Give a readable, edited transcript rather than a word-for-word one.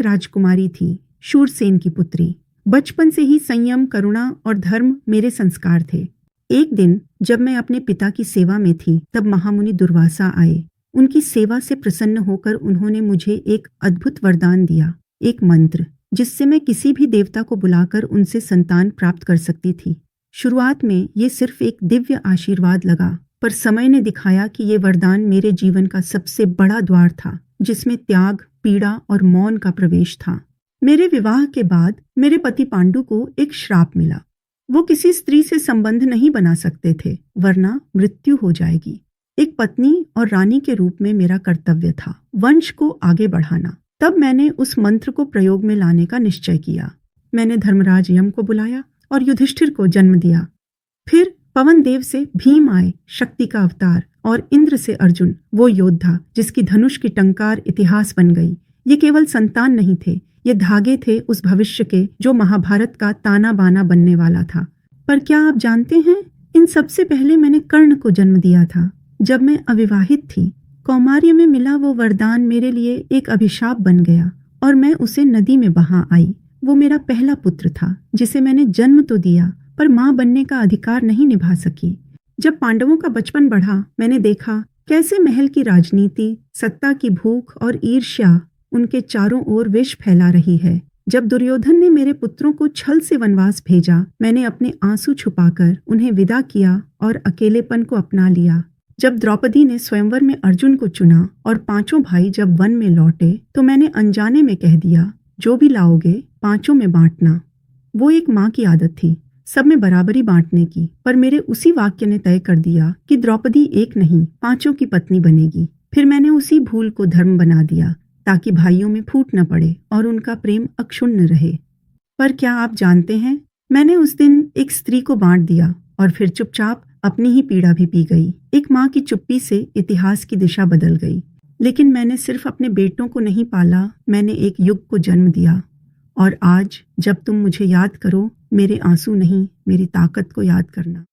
एक राजकुमारी थी, शूरसेन की पुत्री। बचपन से ही संयम, करुणा और धर्म मेरे संस्कार थे। एक दिन जब मैं अपने पिता की सेवा में थी, तब महामुनि दुर्वासा आए। उनकी सेवा से प्रसन्न होकर उन्होंने मुझे एक अद्भुत वरदान दिया, एक मंत्र, जिससे मैं किसी भी देवता को बुलाकर उनसे संतान प्राप्त कर सकती थी। शुरुआत में ये सिर्फ एक दिव्य आशीर्वाद लगा, पर समय ने दिखाया कि ये वरदान मेरे जीवन का सबसे बड़ा द्वार था, जिसमें त्याग, पीड़ा और मौन का प्रवेश था। मेरे विवाह के बाद मेरे पति पांडु को एक श्राप मिला। वो किसी स्त्री से संबंध नहीं बना सकते थे, वरना मृत्यु हो जाएगी। एक पत्नी और रानी के रूप में मेरा कर्तव्य था वंश को आगे बढ़ाना। तब मैंने उस मंत्र को प्रयोग में लाने का निश्चय किया। मैंने धर्मराज यम को बुलाया और युधिष्ठिर को जन्म दिया। फिर पवन देव से भीम आए, शक्ति का अवतार, और इंद्र से अर्जुन, वो योद्धा जिसकी धनुष की टंकार इतिहास बन गई। ये केवल संतान नहीं थे, ये धागे थे उस भविष्य के जो महाभारत का ताना बाना बनने वाला था। पर क्या आप जानते हैं, इन सबसे पहले मैंने कर्ण को जन्म दिया था। जब मैं अविवाहित थी, कौमार्य में मिला वो वरदान मेरे लिए एक अभिशाप बन गया और मैं उसे नदी में बहा आई। वो मेरा पहला पुत्र था, जिसे मैंने जन्म तो दिया, पर माँ बनने का अधिकार नहीं निभा सकी। जब पांडवों का बचपन बढ़ा, मैंने देखा कैसे महल की राजनीति, सत्ता की भूख और ईर्ष्या उनके चारों ओर विष फैला रही है। जब दुर्योधन ने मेरे पुत्रों को छल से वनवास भेजा, मैंने अपने आंसू छुपाकर उन्हें विदा किया और अकेलेपन को अपना लिया। जब द्रौपदी ने स्वयंवर में अर्जुन को चुना और पांचों भाई जब वन में लौटे, तो मैंने अनजाने में कह दिया, जो भी लाओगे पांचों में बांटना। वो एक माँ की आदत थी, सब में बराबरी बांटने की, पर मेरे उसी वाक्य ने तय कर दिया कि द्रौपदी एक नहीं, पांचों की पत्नी बनेगी। फिर मैंने उसी भूल को धर्म बना दिया, ताकि भाइयों में फूट न पड़े और उनका प्रेम अक्षुण्ण रहे। पर क्या आप जानते हैं, मैंने उस दिन एक स्त्री को बांट दिया और फिर चुपचाप अपनी ही पीड़ा भी पी गई। एक माँ की चुप्पी से इतिहास की दिशा बदल गई। लेकिन मैंने सिर्फ अपने बेटों को नहीं पाला, मैंने एक युग को जन्म दिया। और आज जब तुम मुझे याद करो, मेरे आंसू नहीं, मेरी ताकत को याद करना।